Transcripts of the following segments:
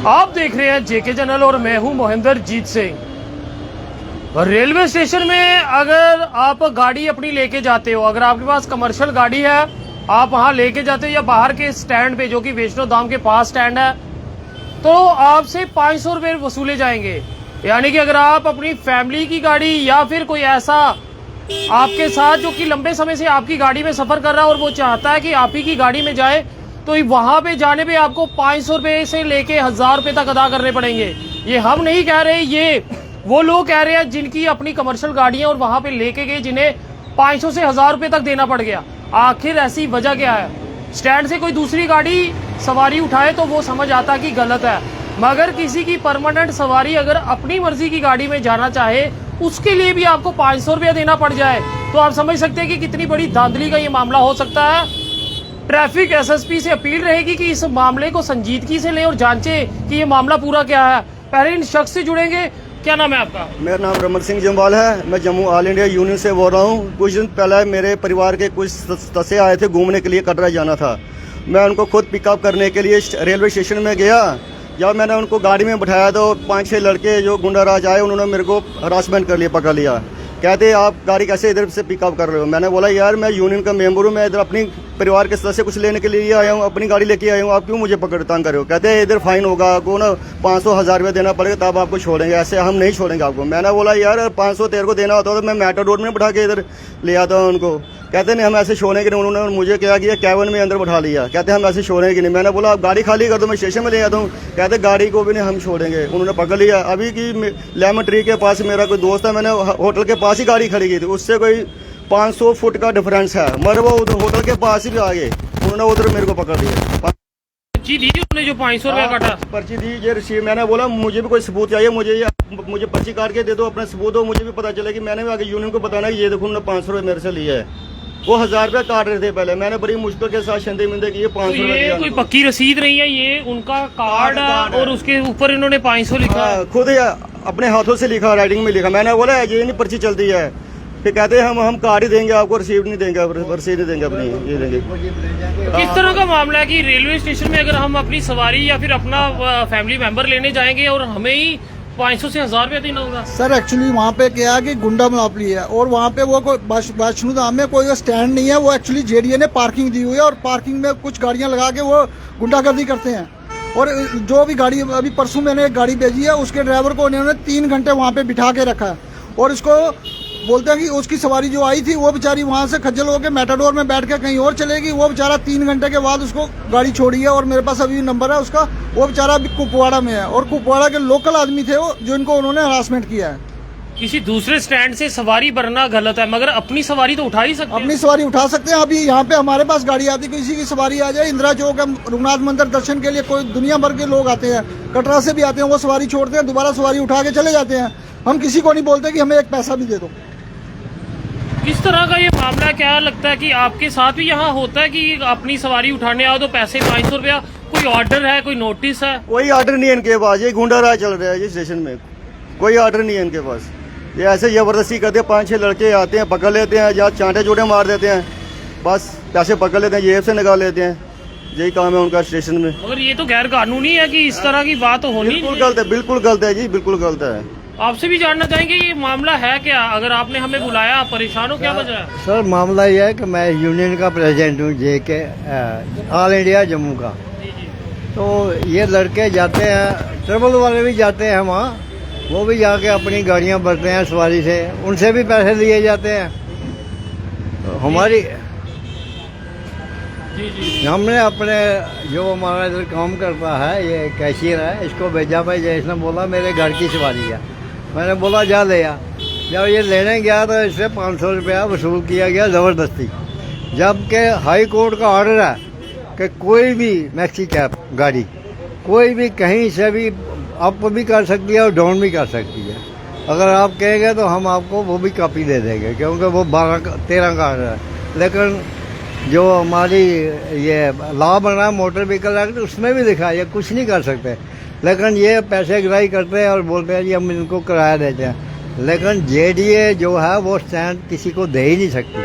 आप देख रहे हैं जेके चैनल और मैं हूं मोहिंदर जीत सिंह। रेलवे स्टेशन में अगर आप गाड़ी अपनी लेके जाते हो, अगर आपके पास कमर्शियल गाड़ी है, आप वहां लेके जाते हो या बाहर के स्टैंड पे जो कि वैष्णो धाम के पास स्टैंड है, तो आपसे 500 रुपये वसूले जाएंगे। यानी कि अगर आप अपनी फैमिली की गाड़ी या फिर कोई ऐसा आपके साथ जो कि लंबे समय से आपकी गाड़ी में सफर कर रहा है और वो चाहता है कि आप ही की गाड़ी में जाए, तो वहां पे जाने पे आपको 500 रुपये से लेके 1000 रुपये तक अदा करने पड़ेंगे। ये हम नहीं कह रहे, ये वो लोग कह रहे हैं जिनकी अपनी कमर्शियल गाड़ियां और वहां पे लेके गए, जिन्हें 500 से 1000 रुपये तक देना पड़ गया। आखिर ऐसी वजह क्या है? स्टैंड से कोई दूसरी गाड़ी सवारी उठाए तो वो समझ आता कि गलत है, मगर किसी की परमानेंट सवारी अगर अपनी मर्जी की गाड़ी में जाना चाहे, उसके लिए भी आपको 500 रुपया देना पड़ जाए, तो आप समझ सकते हैं कि कितनी बड़ी धांधली का ये मामला हो सकता है। ट्रैफिक एसएसपी से अपील रहेगी कि इस मामले को संजीदगी से लें और जांचें कि ये मामला पूरा क्या है। पहले इन शख्स से जुड़ेंगे। क्या नाम है आपका? मेरा नाम रमन सिंह जम्वाल है। मैं जम्मू ऑल इंडिया यूनियन से बोल रहा हूँ। कुछ दिन पहले मेरे परिवार के कुछ सदस्य आए थे घूमने के लिए, कटरा जाना था। मैं उनको खुद पिकअप करने के लिए रेलवे स्टेशन में गया। जब मैंने उनको गाड़ी में बैठाया तो 5-6 लड़के जो गुंडाराज आए, उन्होंने मेरे को हरासमेंट कर लिया, पकड़ लिया। कहते आप गाड़ी कैसे इधर से पिकअप कर रहे हो? मैंने बोला यार मैं यूनियन का मेंबर हूँ, मैं इधर अपनी परिवार के सदस्य कुछ लेने के लिए आया हूँ, अपनी गाड़ी लेके आया हूँ, आप क्यों मुझे पकड़ तंग कर रहे हो? कहते हैं इधर फाइन होगा, आपको ना 500-1000 रुपये देना पड़ेगा तब आपको छोड़ेंगे, ऐसे हम नहीं छोड़ेंगे आपको। मैंने बोला यार 500 तेरे को देना होता तो मैं मेटाडोर में बैठा के इधर ले आता हूँ उनको। कहते नहीं हम ऐसे छोड़ेंगे नहीं। उन्होंने मुझे क्या किया, कैबिन में अंदर बैठा लिया। कहते हम ऐसे छोड़ेंगे नहीं। मैंने बोला आप गाड़ी खाली कर दो, मैं स्टेशन में ले आता हूँ। कहते गाड़ी को भी नहीं हम छोड़ेंगे। उन्होंने पकड़ लिया। अभी की लेमन ट्री के पास मेरा कोई दोस्त है, मैंने होटल के पास ही गाड़ी खड़ी की थी, उससे कोई 500 फुट का डिफरेंस है, मगर वो होटल के पास ही भी आ गए, उन्होंने उधर मेरे को पकड़ लिया। पर्ची दी उन्होंने जो 500 रुपया काटा? पर्ची दी, ये रिसीव। मैंने बोला मुझे भी कोई सबूत चाहिए, मुझे पर्ची काट के दे दो, अपना सबूत हो, मुझे भी पता चले कि मैंने भी आगे यूनियन को बताना कि ये देखो उन्होंने 500 रुपये मेरे से लिया है। वो 1000 रुपया काट रहे थे पहले, मैंने बड़ी मुश्किल के साथ शंदे मिंदे की 500 रुपये दिया। कोई पक्की रसीद नहीं है, ये उनका कार्ड है और उसके ऊपर इन्होंने 500 लिखा है। खुद अपने हाथों से लिखा, राइटिंग में लिखा। मैंने बोला ये नहीं पर्ची चलती है। फिर कहते हैं हम कार्ड ही देंगे आपको, रसीद नहीं देंगे, रसीद नहीं देंगे अपनी, ये देंगे। किस तरह का मामला है कि रेलवे स्टेशन में अगर हम अपनी सवारी या फिर अपना फैमिली मेंबर लेने जाएंगे और हमें ही 500 से 1000 रुपया देना होगा? सर एक्चुअली वहाँ पे क्या है कि गुंडा मोनोपोली है और वहाँ पे वो कोई वैष्णो धाम में कोई स्टैंड नहीं है। वो एक्चुअली जेडीए ने पार्किंग दी हुई है और पार्किंग में कुछ गाड़ियाँ लगा के वो गुंडागर्दी करते हैं। और जो भी गाड़ी, अभी परसों मैंने एक गाड़ी भेजी है, उसके ड्राइवर को उन्होंने 3 घंटे वहाँ पे बिठा के रखा है और उसको बोलते हैं कि उसकी सवारी जो आई थी वो बेचारी वहाँ से खज्जल होकर मेटाडोर में बैठ के कहीं और चलेगी। वो बेचारा 3 घंटे के बाद उसको गाड़ी छोड़ी है और मेरे पास अभी नंबर है उसका। वो बेचारा अभी कुपवाड़ा में है और कुपवाड़ा के लोकल आदमी थे वो, जो इनको उन्होंने हरासमेंट किया है। किसी दूसरे स्टैंड से सवारी भरना गलत है, मगर अपनी सवारी तो उठा ही सकते हैं। अपनी सवारी उठा सकते हैं। अभी यहाँ पे हमारे पास गाड़ी आती, किसी की सवारी आ जाए, इंदिरा चौक है, रघुनाथ मंदिर दर्शन के लिए कोई दुनिया भर के लोग आते हैं, कटरा से भी आते हैं, वो सवारी छोड़ते हैं, दोबारा सवारी उठा के चले जाते हैं। हम किसी को नहीं बोलते कि हमें एक पैसा भी दे दो। किस तरह का ये मामला? क्या लगता है कि आपके साथ भी यहाँ होता है कि अपनी सवारी उठाने आओ तो पैसे 500 रुपया? कोई ऑर्डर है, कोई नोटिस है? कोई ऑर्डर नहीं है इनके पास, ये गुंडा राज चल रहा है जी स्टेशन में। कोई ऑर्डर नहीं है इनके पास। ये ऐसे जबरदस्ती करते हैं, 5-6 लड़के आते हैं, पकड़ लेते हैं, या चांटे चोटे मार देते हैं, बस पैसे पकड़ लेते हैं, जेब से निकाल लेते हैं। यही काम है उनका स्टेशन में। मगर ये तो गैर कानूनी है कि इस तरह की बात होनी? बिल्कुल गलत है, बिल्कुल गलत है जी, बिल्कुल गलत है। आपसे भी जानना चाहेंगे ये मामला है क्या? अगर आपने हमें बुलाया, आप परेशान हो, क्या वजह है? सर मामला यह है कि मैं यूनियन का प्रेसिडेंट हूँ, जेके ऑल इंडिया जम्मू का। तो ये लड़के जाते हैं, ट्रैवल वाले भी जाते हैं वहाँ, वो भी जाके अपनी गाड़ियाँ भरते हैं सवारी से, उनसे भी पैसे लिए जाते हैं। तो हमारी हमने अपने जो हमारा इधर काम करता है, ये कैशियर है, इसको भेजा भाई, इसने बोला मेरे घर की सवारी है। मैंने बोला जा ले आ। जब ये लेने गया तो इससे 500 रुपया वसूल किया गया ज़बरदस्ती, जबकि हाई कोर्ट का ऑर्डर है कि कोई भी मैक्सी कैब गाड़ी कोई भी कहीं से भी अप भी कर सकती है और डाउन भी कर सकती है। अगर आप कहेंगे तो हम आपको वो भी कॉपी दे देंगे, क्योंकि वो 12-13 का ऑर्डर है। लेकिन जो हमारी ये लॉ बना है मोटर व्हीकल एक्ट, उसमें भी लिखा है ये कुछ नहीं कर सकते। लेकिन ये पैसे गिराई करते हैं और बोलते हैं जी हम इनको किराया देते हैं। लेकिन जेडीए जो है वो स्टैंड किसी को दे ही नहीं सकती।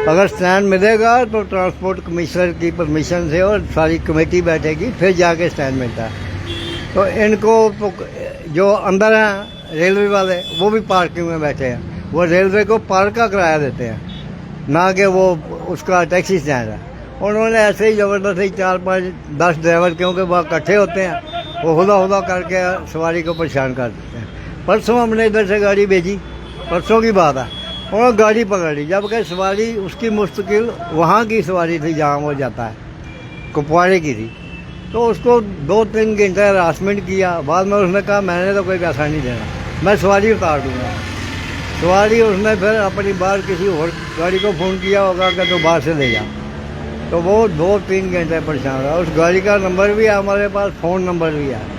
अगर स्टैंड मिलेगा तो ट्रांसपोर्ट कमिश्नर की परमिशन से और सारी कमेटी बैठेगी, फिर जाके स्टैंड मिलता है। तो इनको तो जो अंदर हैं रेलवे वाले वो भी पार्किंग में बैठे हैं, वो रेलवे को पार्क का किराया देते हैं, ना कि वो उसका टैक्सी स्टैंड है। उन्होंने ऐसे ही ज़बरदस्ती 4-5-10 ड्राइवर, क्योंकि वहाँ इकट्ठे होते हैं, वो हुदा करके सवारी को परेशान कर देते हैं। परसों हमने इधर से गाड़ी भेजी, परसों की बात है, उन्होंने गाड़ी पकड़ ली, जबकि सवारी उसकी मुस्तकिल वहाँ की सवारी थी जहाँ वो जाता है, कुपवाड़े की थी। तो उसको 2-3 घंटे हरासमेंट किया। बाद में उसने कहा मैंने तो कोई पैसा नहीं देना, मैं सवारी उतार दूँगा। सवारी उसने फिर अपनी बाहर किसी और गाड़ी को फ़ोन किया होगा कि तो बाहर से ले जा, तो वो 2-3 घंटे परेशान रहा। उस गाड़ी का नंबर भी है हमारे पास, फ़ोन नंबर भी है।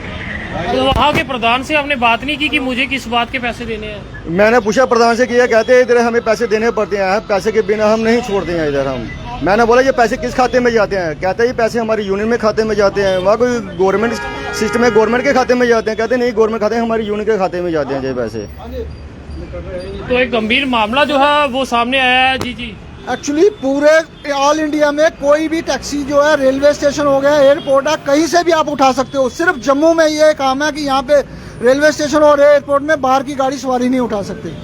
तो वहाँ के प्रधान से आपने बात नहीं की कि मुझे किस बात के पैसे देने हैं? मैंने पूछा प्रधान से किया, कहते हैं इधर हमें पैसे देने पड़ते हैं, पैसे के बिना हम नहीं छोड़ते हैं इधर हम। मैंने बोला ये पैसे किस खाते में जाते हैं? कहते हैं ये पैसे हमारी यूनियन में खाते में जाते हैं। वहाँ कोई गवर्नमेंट सिस्टम है, गवर्नमेंट के खाते में जाते हैं? कहते नहीं, गवर्नमेंट खाते हमारी यूनियन के खाते में जाते हैं ये पैसे। तो एक गंभीर मामला जो है वो सामने आया है। जी जी, एक्चुअली पूरे ऑल इंडिया में कोई भी टैक्सी जो है, रेलवे स्टेशन हो गया, एयरपोर्ट है, कहीं से भी आप उठा सकते हो। सिर्फ जम्मू में ये काम है कि यहाँ पे रेलवे स्टेशन और एयरपोर्ट में बाहर की गाड़ी सवारी नहीं उठा सकते।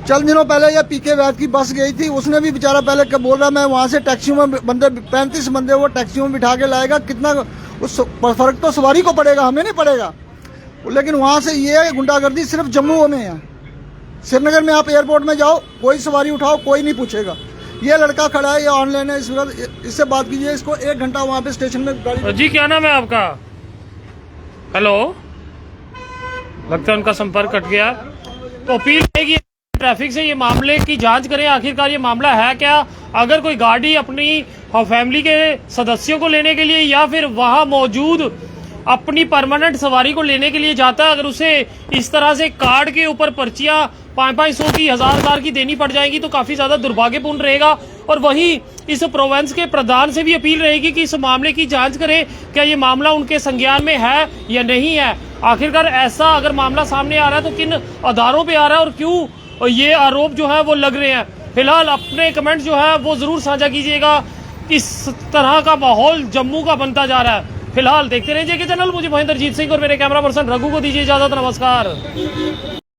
चंद दिनों पहले ये पीके वैद की बस गई थी, उसने भी बेचारा पहले बोल रहा मैं वहाँ से टैक्सी में बंदे 35 बंदे वो टैक्सी में बिठा के लाएगा, कितना उस फर्क तो सवारी को पड़ेगा, हमें नहीं पड़ेगा। लेकिन वहाँ से ये गुंडागर्दी सिर्फ जम्मू में है। श्रीनगर में आप एयरपोर्ट में जाओ, कोई सवारी उठाओ, कोई नहीं पूछेगा। ये लड़का खड़ा है, ये ऑनलाइन है, इस वक्त इससे बात कीजिए, इसको 1 घंटा वहाँ पे स्टेशन में गाड़ी। जी क्या नाम है आपका? हेलो, लगता है उनका संपर्क कट गया। तो अपील रहेगी ट्रैफिक से ये मामले की जांच करें, आखिरकार ये मामला है क्या। अगर कोई गाड़ी अपनी फैमिली के सदस्यों को लेने के लिए या फिर वहां मौजूद अपनी परमानेंट सवारी को लेने के लिए जाता है, अगर उसे इस तरह से कार्ड के ऊपर पर्चियां 500 की 1000 की देनी पड़ जाएगी तो काफी ज्यादा दुर्भाग्यपूर्ण रहेगा। और वहीं इस प्रोविंस के प्रधान से भी अपील रहेगी कि इस मामले की जांच करें, क्या ये मामला उनके संज्ञान में है या नहीं है। आखिरकार ऐसा अगर मामला सामने आ रहा है तो किन आधारों पर आ रहा है और क्यों ये आरोप जो है वो लग रहे हैं। फिलहाल अपने कमेंट जो है वो जरूर साझा कीजिएगा। किस तरह का माहौल जम्मू का बनता जा रहा है। फिलहाल देखते रहिए जेके चैनल। मुझे महेंद्रजीत सिंह और मेरे कैमरा पर्सन रघु को दीजिए इजाजत। नमस्कार।